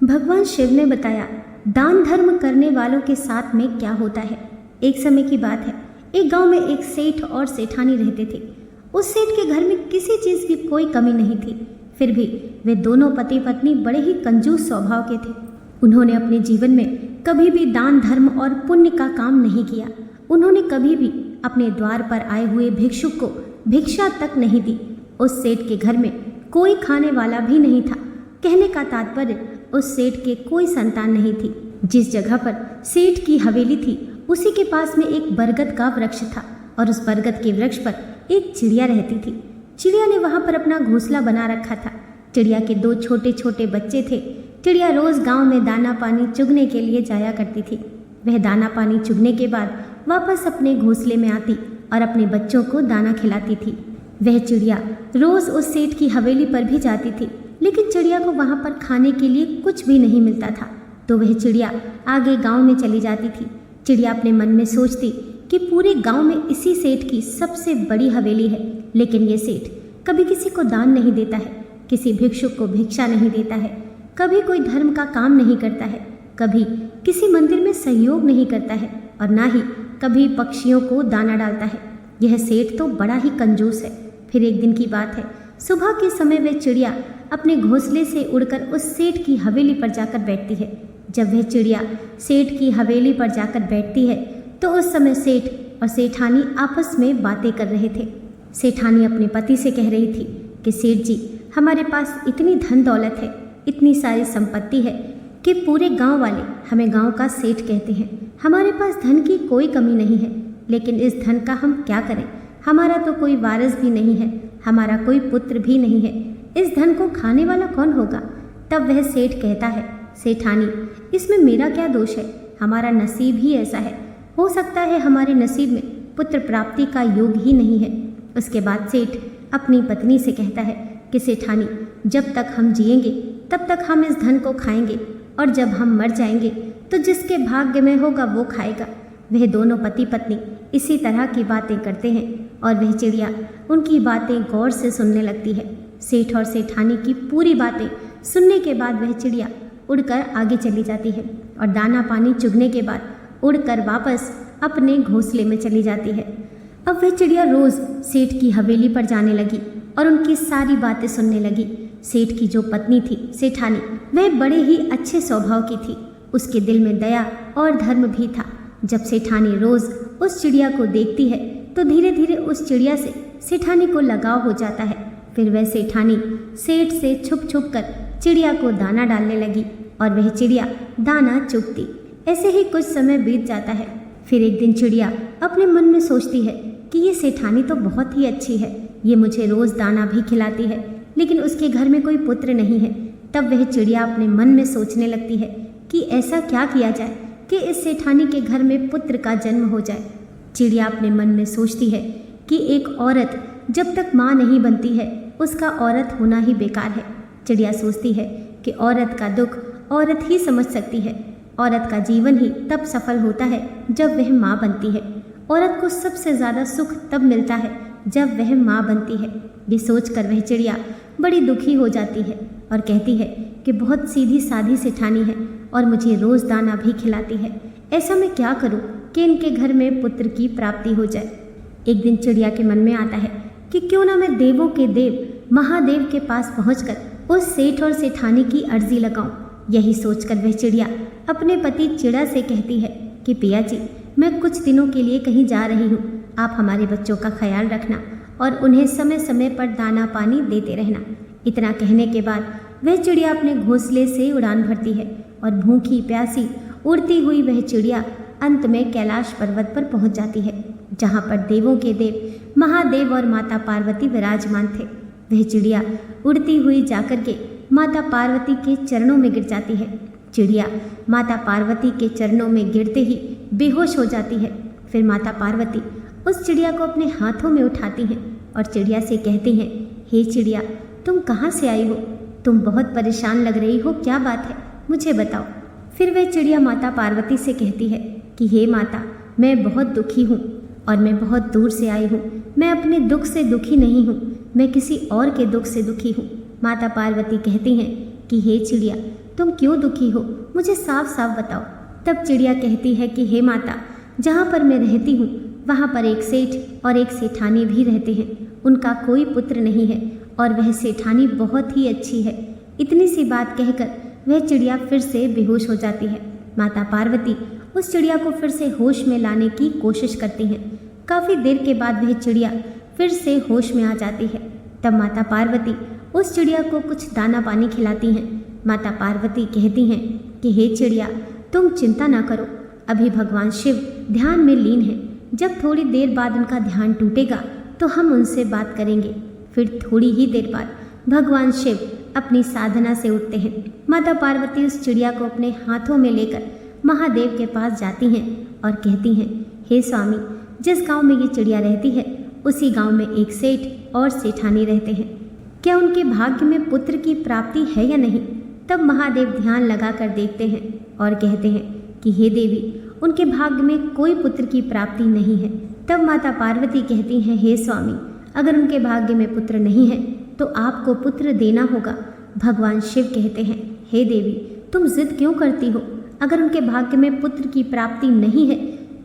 भगवान शिव ने बताया दान धर्म करने वालों के साथ में क्या होता है। एक समय की बात है, एक गांव में एक सेठ और सेठानी रहते थे। उस सेठ के घर में किसी चीज़ की कोई कमी नहीं थी, फिर भी वे दोनों पति पत्नी बड़े ही कंजूस स्वभाव के थे। उन्होंने अपने जीवन में कभी भी दान धर्म और पुण्य का काम नहीं किया। उन्होंने कभी भी अपने द्वार पर आए हुए भिक्षुक को भिक्षा तक नहीं दी। उस सेठ के घर में कोई खाने वाला भी नहीं था। कहने का तात्पर्य, उस सेठ के कोई संतान नहीं थी। जिस जगह पर सेठ की हवेली थी उसी के पास में एक बरगद का वृक्ष था और उस बरगद के वृक्ष पर एक चिड़िया रहती थी। चिड़िया ने वहां पर अपना घोंसला बना रखा था। चिड़िया के 2 छोटे छोटे बच्चे थे। चिड़िया रोज गांव में दाना पानी चुगने के लिए जाया करती थी। वह दाना पानी चुगने के बाद वापस अपने घोंसले में आती और अपने बच्चों को दाना खिलाती थी। वह चिड़िया रोज उस सेठ की हवेली पर भी जाती थी, लेकिन चिड़िया को वहां पर खाने के लिए कुछ भी नहीं मिलता था। तो वह चिड़िया आगे गांव में चली जाती थी। चिड़िया अपने मन में सोचती कि पूरे गांव में इसी सेठ की सबसे बड़ी हवेली है, लेकिन ये सेठ कभी किसी को दान नहीं देता है, किसी भिक्षुक को भिक्षा नहीं देता है, कभी कोई धर्म का काम नहीं करता है, कभी किसी मंदिर में सहयोग नहीं करता है और ना ही कभी पक्षियों को दाना डालता है। यह सेठ तो बड़ा ही कंजूस है। फिर एक दिन की बात है, सुबह के समय वह चिड़िया अपने घोंसले से उड़कर उस सेठ की हवेली पर जाकर बैठती है। जब वह चिड़िया सेठ की हवेली पर जाकर बैठती है तो उस समय सेठ और सेठानी आपस में बातें कर रहे थे। सेठानी अपने पति से कह रही थी कि सेठ जी, हमारे पास इतनी धन दौलत है, इतनी सारी संपत्ति है कि पूरे गांव वाले हमें गांव का सेठ कहते हैं। हमारे पास धन की कोई कमी नहीं है, लेकिन इस धन का हम क्या करें? हमारा तो कोई वारिस भी नहीं है, हमारा कोई पुत्र भी नहीं है। इस धन को खाने वाला कौन होगा? तब वह सेठ कहता है, सेठानी, इसमें मेरा क्या दोष है? हमारा नसीब ही ऐसा है। हो सकता है हमारे नसीब में पुत्र प्राप्ति का योग ही नहीं है। उसके बाद सेठ अपनी पत्नी से कहता है कि सेठानी, जब तक हम जिएंगे तब तक हम इस धन को खाएंगे और जब हम मर जाएंगे तो जिसके भाग्य में होगा वो खाएगा। वह दोनों पति पत्नी इसी तरह की बातें करते हैं और वह चिड़िया उनकी बातें गौर से सुनने लगती है। सेठ और सेठानी की पूरी बातें सुनने के बाद वह चिड़िया उड़कर आगे चली जाती है और दाना पानी चुगने के बाद उड़कर वापस अपने घोंसले में चली जाती है। अब वह चिड़िया रोज सेठ की हवेली पर जाने लगी और उनकी सारी बातें सुनने लगी। सेठ की जो पत्नी थी सेठानी, वह बड़े ही अच्छे स्वभाव की थी। उसके दिल में दया और धर्म भी था। जब सेठानी रोज उस चिड़िया को देखती है तो धीरे धीरे उस चिड़िया से सेठानी को लगाव हो जाता है। फिर वह सेठानी सेठ से छुप छुप कर चिड़िया को दाना डालने लगी और वह चिड़िया दाना चुगती। ऐसे ही कुछ समय बीत जाता है। फिर एक दिन चिड़िया अपने मन में सोचती है कि ये सेठानी तो बहुत ही अच्छी है, ये मुझे रोज दाना भी खिलाती है, लेकिन उसके घर में कोई पुत्र नहीं है। तब वह चिड़िया अपने मन में सोचने लगती है कि ऐसा क्या किया जाए कि इस सेठानी के घर में पुत्र का जन्म हो जाए। चिड़िया अपने मन में सोचती है कि एक औरत जब तक माँ नहीं बनती है उसका औरत होना ही बेकार है। चिड़िया सोचती है कि औरत का दुख औरत ही समझ सकती है। औरत का जीवन ही तब सफल होता है जब वह माँ बनती है। औरत को सबसे ज़्यादा सुख तब मिलता है जब वह माँ बनती है। ये सोचकर वह चिड़िया बड़ी दुखी हो जाती है और कहती है कि बहुत सीधी साधी सेठानी है और मुझे रोज़ दाना भी खिलाती है। ऐसा मैं क्या करूँ कि इनके घर में पुत्र की प्राप्ति हो जाए। एक दिन चिड़िया के मन में आता है कि क्यों ना मैं देवों के देव महादेव के पास पहुंचकर उस सेठ और सेठानी की अर्जी लगाऊं। यही सोचकर वह चिड़िया अपने पति चिड़ा से कहती है कि पिया जी, मैं कुछ दिनों के लिए कहीं जा रही हूँ, आप हमारे बच्चों का ख्याल रखना और उन्हें समय समय पर दाना पानी देते रहना। इतना कहने के बाद वह चिड़िया अपने घोंसले से उड़ान भरती है और भूखी प्यासी उड़ती हुई वह चिड़िया अंत में कैलाश पर्वत पर पहुंच जाती है, जहाँ पर देवों के देव महादेव और माता पार्वती विराजमान थे। वह चिड़िया उड़ती हुई जाकर के माता पार्वती के चरणों में गिर जाती है। चिड़िया माता पार्वती के चरणों में गिरते ही बेहोश हो जाती है। फिर माता पार्वती उस चिड़िया को अपने हाथों में उठाती हैं और चिड़िया से कहती हैं, हे चिड़िया, तुम कहाँ से आई हो? तुम बहुत परेशान लग रही हो, क्या बात है, मुझे बताओ। फिर वह चिड़िया माता पार्वती से कहती है कि हे माता, मैं बहुत दुखी हूँ और मैं बहुत दूर से आई हूँ। मैं अपने दुख से दुखी नहीं हूँ, मैं किसी और के दुख से दुखी हूँ। माता पार्वती कहती हैं कि हे चिड़िया, तुम क्यों दुखी हो, मुझे साफ साफ बताओ। तब चिड़िया कहती है कि हे माता, जहाँ पर मैं रहती हूँ वहाँ पर एक सेठ और एक सेठानी भी रहते हैं। उनका कोई पुत्र नहीं है और वह सेठानी बहुत ही अच्छी है। इतनी सी बात कहकर वह चिड़िया फिर से बेहोश हो जाती है। माता पार्वती उस चिड़िया को फिर से होश में लाने की कोशिश करती हैं। काफ़ी देर के बाद वह चिड़िया फिर से होश में आ जाती है। तब माता पार्वती उस चिड़िया को कुछ दाना पानी खिलाती हैं। माता पार्वती कहती हैं कि हे चिड़िया, तुम चिंता ना करो, अभी भगवान शिव ध्यान में लीन हैं। जब थोड़ी देर बाद उनका ध्यान टूटेगा तो हम उनसे बात करेंगे। फिर थोड़ी ही देर बाद भगवान शिव अपनी साधना से उठते हैं। माता पार्वती उस चिड़िया को अपने हाथों में लेकर महादेव के पास जाती हैं और कहती हैं, हे स्वामी, जिस गांव में ये चिड़िया रहती है उसी गांव में एक सेठ और सेठानी रहते हैं। क्या उनके भाग्य में पुत्र की प्राप्ति है या नहीं? तब महादेव ध्यान लगाकर देखते हैं और कहते हैं कि हे देवी, उनके भाग्य में कोई पुत्र की प्राप्ति नहीं है। तब माता पार्वती कहती हैं, हे स्वामी, अगर उनके भाग्य में पुत्र नहीं है तो आपको पुत्र देना होगा। भगवान शिव कहते हैं, हे देवी, तुम जिद क्यों करती हो? अगर उनके भाग्य में पुत्र की प्राप्ति नहीं है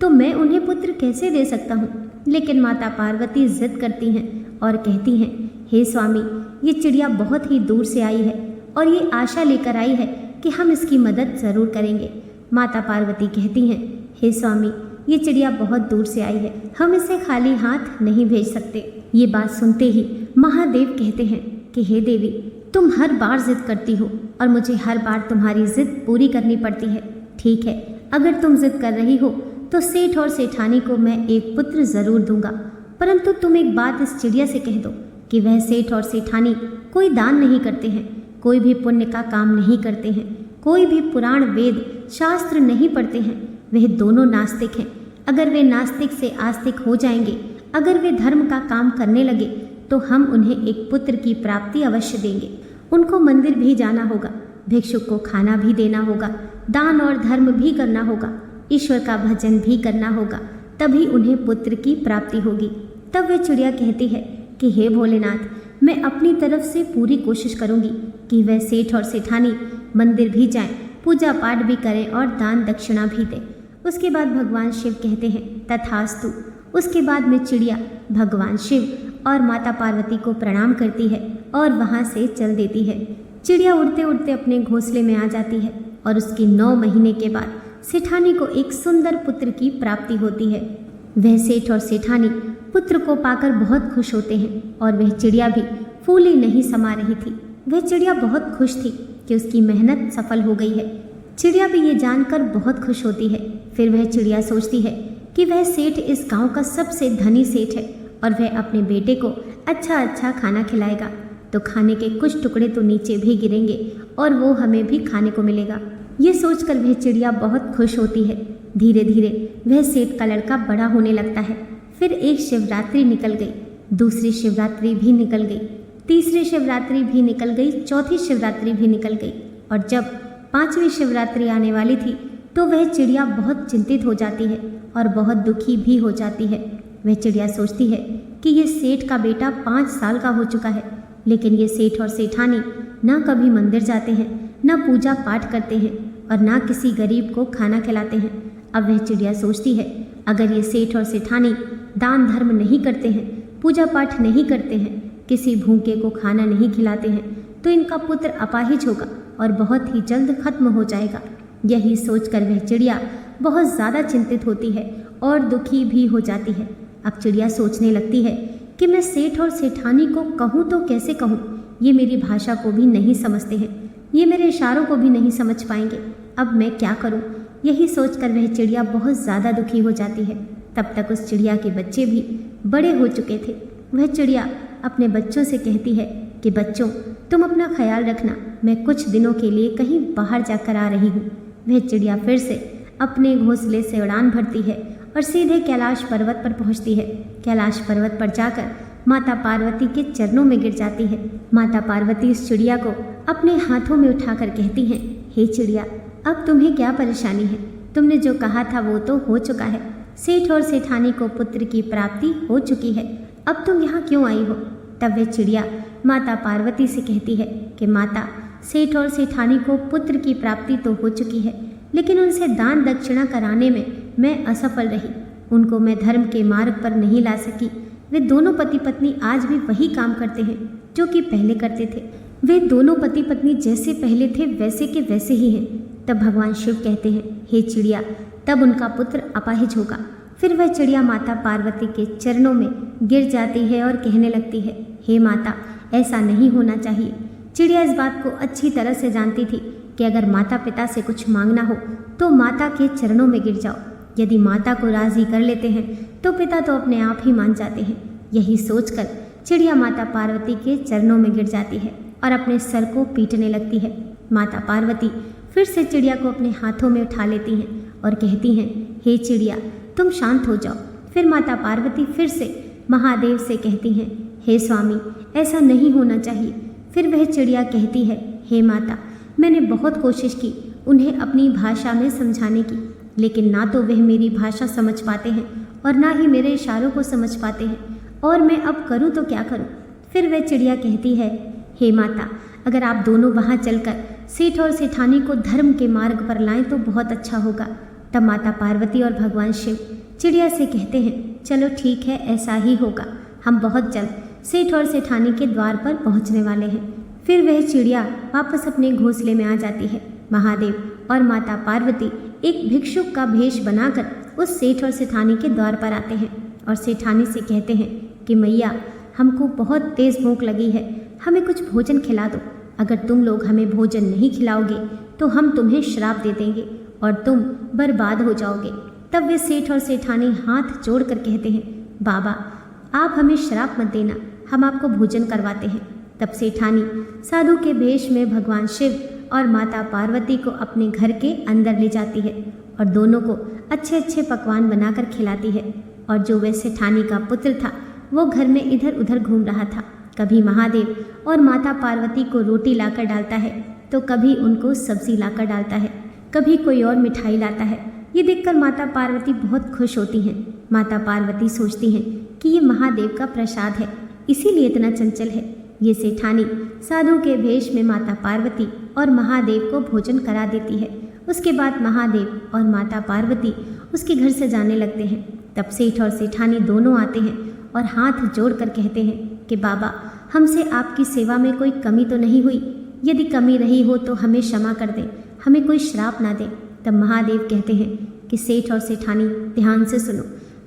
तो मैं उन्हें पुत्र कैसे दे सकता हूँ? लेकिन माता पार्वती जिद करती हैं और कहती हैं, हे स्वामी, ये चिड़िया बहुत ही दूर से आई है और ये आशा लेकर आई है कि हम इसकी मदद ज़रूर करेंगे। माता पार्वती कहती हैं, हे स्वामी, ये चिड़िया बहुत दूर से आई है, हम इसे खाली हाथ नहीं भेज सकते। ये बात सुनते ही महादेव कहते हैं कि हे देवी, तुम हर बार जिद करती हो और मुझे हर बार तुम्हारी जिद पूरी करनी पड़ती है। ठीक है, अगर तुम जिद कर रही हो तो सेठ और सेठानी को मैं एक पुत्र ज़रूर दूंगा, परंतु तुम एक बात इस चिड़िया से कह दो कि वह सेठ और सेठानी कोई दान नहीं करते हैं, कोई भी पुण्य का काम नहीं करते हैं, कोई भी पुराण वेद शास्त्र नहीं पढ़ते हैं। वह दोनों नास्तिक हैं। अगर वे नास्तिक से आस्तिक हो जाएंगे, अगर वे धर्म का काम करने लगे तो हम उन्हें एक पुत्र की प्राप्ति अवश्य देंगे। उनको मंदिर भी जाना होगा, भिक्षुक को खाना भी देना होगा, दान और धर्म भी करना होगा, ईश्वर का भजन भी करना होगा, तभी उन्हें पुत्र की प्राप्ति होगी। तब वह चिड़िया कहती है कि हे भोलेनाथ, मैं अपनी तरफ से पूरी कोशिश करूंगी कि वह सेठ और सेठानी मंदिर भी जाएं, पूजा पाठ भी करें और दान दक्षिणा भी दें। उसके बाद भगवान शिव कहते हैं, तथास्तु। उसके बाद में चिड़िया भगवान शिव और माता पार्वती को प्रणाम करती है और वहाँ से चल देती है। चिड़िया उड़ते उड़ते अपने घोंसले में आ जाती है और उसके 9 महीने के बाद सेठानी को एक सुंदर पुत्र की प्राप्ति होती है। वह सेठ और सेठानी पुत्र को पाकर बहुत खुश होते हैं और वह चिड़िया भी फूली नहीं समा रही थी। वह चिड़िया बहुत खुश थी कि उसकी मेहनत सफल हो गई है। चिड़िया भी ये जानकर बहुत खुश होती है। फिर वह चिड़िया सोचती है कि वह सेठ इस गांव का सबसे धनी सेठ है और वह अपने बेटे को अच्छा अच्छा खाना खिलाएगा तो खाने के कुछ टुकड़े तो नीचे भी गिरेंगे और वो हमें भी खाने को मिलेगा। ये सोचकर वह चिड़िया बहुत खुश होती है। धीरे धीरे वह सेठ का लड़का बड़ा होने लगता है। फिर एक शिवरात्रि निकल गई, दूसरी शिवरात्रि भी निकल गई, तीसरी शिवरात्रि भी निकल गई, चौथी शिवरात्रि भी निकल गई और जब 5वीं शिवरात्रि आने वाली थी तो वह चिड़िया बहुत चिंतित हो जाती है और बहुत दुखी भी हो जाती है। वह चिड़िया सोचती है कि ये सेठ का बेटा 5 साल का हो चुका है, लेकिन ये सेठ और सेठानी ना कभी मंदिर जाते हैं, ना पूजा पाठ करते हैं और ना किसी गरीब को खाना खिलाते हैं। अब वह चिड़िया सोचती है, अगर ये सेठ और सेठानी दान धर्म नहीं करते हैं, पूजा पाठ नहीं करते हैं, किसी भूखे को खाना नहीं खिलाते हैं, तो इनका पुत्र अपाहिज होगा और बहुत ही जल्द खत्म हो जाएगा। यही सोचकर वह चिड़िया बहुत ज़्यादा चिंतित होती है और दुखी भी हो जाती है। अब चिड़िया सोचने लगती है कि मैं सेठ और सेठानी को कहूँ तो कैसे कहूँ, ये मेरी भाषा को भी नहीं समझते हैं, ये मेरे इशारों को भी नहीं समझ पाएंगे, अब मैं क्या करूँ। यही सोचकर वह चिड़िया बहुत ज़्यादा दुखी हो जाती है। तब तक उस चिड़िया के बच्चे भी बड़े हो चुके थे। वह चिड़िया अपने बच्चों से कहती है कि बच्चों, तुम अपना ख्याल रखना, मैं कुछ दिनों के लिए कहीं बाहर जाकर आ रही हूँ। वह चिड़िया फिर से अपने घोंसले से उड़ान भरती है और सीधे कैलाश पर्वत पर पहुँचती है। कैलाश पर्वत पर जाकर माता पार्वती के चरणों में गिर जाती है। माता पार्वती उस चिड़िया को अपने हाथों में उठाकर कहती हैं, हे चिड़िया, अब तुम्हें क्या परेशानी है? तुमने जो कहा था वो तो हो चुका है। सेठ और सेठानी को पुत्र की प्राप्ति हो चुकी है, अब तुम यहाँ क्यों आई हो? तब वह चिड़िया माता पार्वती से कहती है कि माता, सेठ और सेठानी को पुत्र की प्राप्ति तो हो चुकी है, लेकिन उनसे दान दक्षिणा कराने में मैं असफल रही। उनको मैं धर्म के मार्ग पर नहीं ला सकी। वे दोनों पति पत्नी आज भी वही काम करते हैं जो कि पहले करते थे। वे दोनों पति पत्नी जैसे पहले थे वैसे के वैसे ही हैं। तब भगवान शिव कहते हैं, हे चिड़िया, तब उनका पुत्र अपाहिज होगा। फिर वह चिड़िया माता पार्वती के चरणों में गिर जाती है और कहने लगती है, हे माता, ऐसा नहीं होना चाहिए। चिड़िया इस बात को अच्छी तरह से जानती थी कि अगर माता पिता से कुछ मांगना हो तो माता के चरणों में गिर जाओ। यदि माता को राजी कर लेते हैं तो पिता तो अपने आप ही मान जाते हैं। यही सोचकर चिड़िया माता पार्वती के चरणों में गिर जाती है और अपने सर को पीटने लगती है। माता पार्वती फिर से चिड़िया को अपने हाथों में उठा लेती हैं और कहती हैं, हे चिड़िया, तुम शांत हो जाओ। फिर माता पार्वती फिर से महादेव से कहती हैं, हे स्वामी, ऐसा नहीं होना चाहिए। फिर वह चिड़िया कहती है, हे माता, मैंने बहुत कोशिश की उन्हें अपनी भाषा में समझाने की, लेकिन ना तो वह मेरी भाषा समझ पाते हैं और ना ही मेरे इशारों को समझ पाते हैं, और मैं अब करूं तो क्या करूं। फिर वह चिड़िया कहती है, हे माता, अगर आप दोनों वहां चलकर सेठ और सेठानी को धर्म के मार्ग पर लाएं तो बहुत अच्छा होगा। तब माता पार्वती और भगवान शिव चिड़िया से कहते हैं, चलो ठीक है, ऐसा ही होगा। हम बहुत जल्द सेठ और सेठानी के द्वार पर पहुंचने वाले हैं। फिर वह चिड़िया वापस अपने घोंसले में आ जाती है। महादेव और माता पार्वती एक भिक्षुक का भेष बनाकर उस सेठ और सेठानी के द्वार पर आते हैं और सेठानी से कहते हैं कि मैया, हमको बहुत तेज़ भूख लगी है, हमें कुछ भोजन खिला दो। अगर तुम लोग हमें भोजन नहीं खिलाओगे तो हम तुम्हें श्राप दे देंगे और तुम बर्बाद हो जाओगे। तब वे सेठ और सेठानी हाथ जोड़कर कहते हैं, बाबा, आप हमें श्राप मत देना, हम आपको भोजन करवाते हैं। तब सेठानी साधु के भेष में भगवान शिव और माता पार्वती को अपने घर के अंदर ले जाती है और दोनों को अच्छे अच्छे पकवान बनाकर खिलाती है। और जो वह सेठानी का पुत्र था वो घर में इधर उधर घूम रहा था। कभी महादेव और माता पार्वती को रोटी लाकर डालता है तो कभी उनको सब्जी लाकर डालता है, कभी कोई और मिठाई लाता है। ये देखकर माता पार्वती बहुत खुश होती हैं। माता पार्वती सोचती हैं कि ये महादेव का प्रसाद है, इसीलिए इतना चंचल है। ये सेठानी साधु के भेष में माता पार्वती और महादेव को भोजन करा देती है। उसके बाद महादेव और माता पार्वती उसके घर से जाने लगते हैं। तब सेठ और सेठानी दोनों आते हैं और हाथ जोड़कर कहते हैं कि बाबा, हमसे आपकी सेवा में कोई कमी तो नहीं हुई? यदि कमी रही हो तो हमें क्षमा कर दें, हमें कोई श्राप ना दें। तब महादेव कहते हैं कि सेठ और सेठानी, ध्यान से सुनो,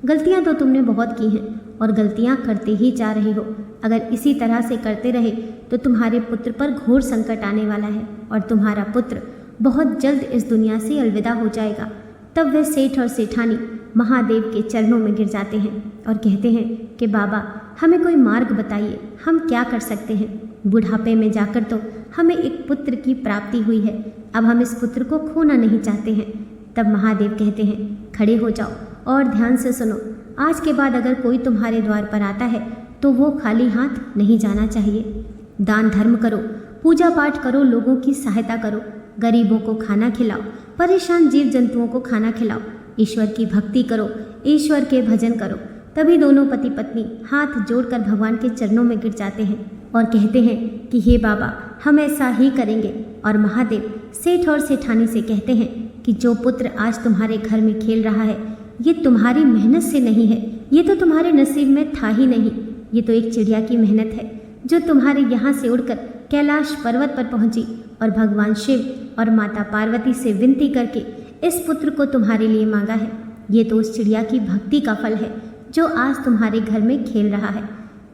गलतियां तो तुमने बहुत की हैं और गलतियां करते ही जा रहे हो। अगर इसी तरह से करते रहे तो तुम्हारे पुत्र पर घोर संकट आने वाला है और तुम्हारा पुत्र बहुत जल्द इस दुनिया से अलविदा हो जाएगा। तब वे सेठ और सेठानी महादेव के चरणों में गिर जाते हैं और कहते हैं कि बाबा, हमें कोई मार्ग बताइए, हम क्या कर सकते हैं? बुढ़ापे में जाकर तो हमें एक पुत्र की प्राप्ति हुई है, अब हम इस पुत्र को खोना नहीं चाहते हैं। तब महादेव कहते हैं, खड़े हो जाओ और ध्यान से सुनो। आज के बाद अगर कोई तुम्हारे द्वार पर आता है तो वो खाली हाथ नहीं जाना चाहिए। दान धर्म करो, पूजा पाठ करो, लोगों की सहायता करो, गरीबों को खाना खिलाओ, परेशान जीव जंतुओं को खाना खिलाओ, ईश्वर की भक्ति करो, ईश्वर के भजन करो। तभी दोनों पति पत्नी हाथ जोड़कर भगवान के चरणों में गिर जाते हैं और कहते हैं कि हे बाबा, हम ऐसा ही करेंगे। और महादेव सेठ और सेठानी से कहते हैं कि जो पुत्र आज तुम्हारे घर में खेल रहा है, ये तुम्हारी मेहनत से नहीं है, ये तो तुम्हारे नसीब में था ही नहीं। ये तो एक चिड़िया की मेहनत है जो तुम्हारे यहाँ से उड़कर कैलाश पर्वत पर पहुंची और भगवान शिव और माता पार्वती से विनती करके इस पुत्र को तुम्हारे लिए मांगा है। ये तो उस चिड़िया की भक्ति का फल है जो आज तुम्हारे घर में खेल रहा है।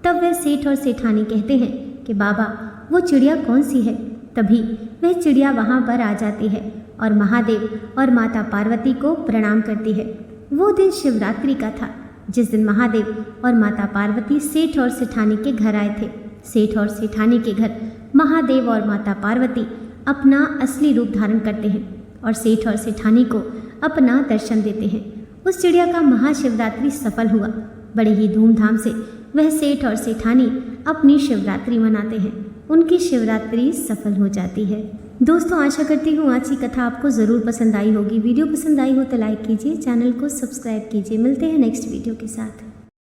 तब वे सेठ और सेठानी कहते हैं कि बाबा, वो चिड़िया कौन सी है? तभी वह चिड़िया वहाँ पर आ जाती है और महादेव और माता पार्वती को प्रणाम करती है। वो दिन शिवरात्रि का था जिस दिन महादेव और माता पार्वती सेठ और सेठानी के घर आए थे। सेठ और सेठानी के घर महादेव और माता पार्वती अपना असली रूप धारण करते हैं और सेठ और सेठानी को अपना दर्शन देते हैं। उस चिड़िया का महाशिवरात्रि सफल हुआ। बड़े ही धूमधाम से वह सेठ और सेठानी अपनी शिवरात्रि मनाते हैं। उनकी शिवरात्रि सफल हो जाती है। दोस्तों, आशा करती हूँ आज की कथा आपको ज़रूर पसंद आई होगी। वीडियो पसंद आई हो तो लाइक कीजिए, चैनल को सब्सक्राइब कीजिए। मिलते हैं नेक्स्ट वीडियो के साथ।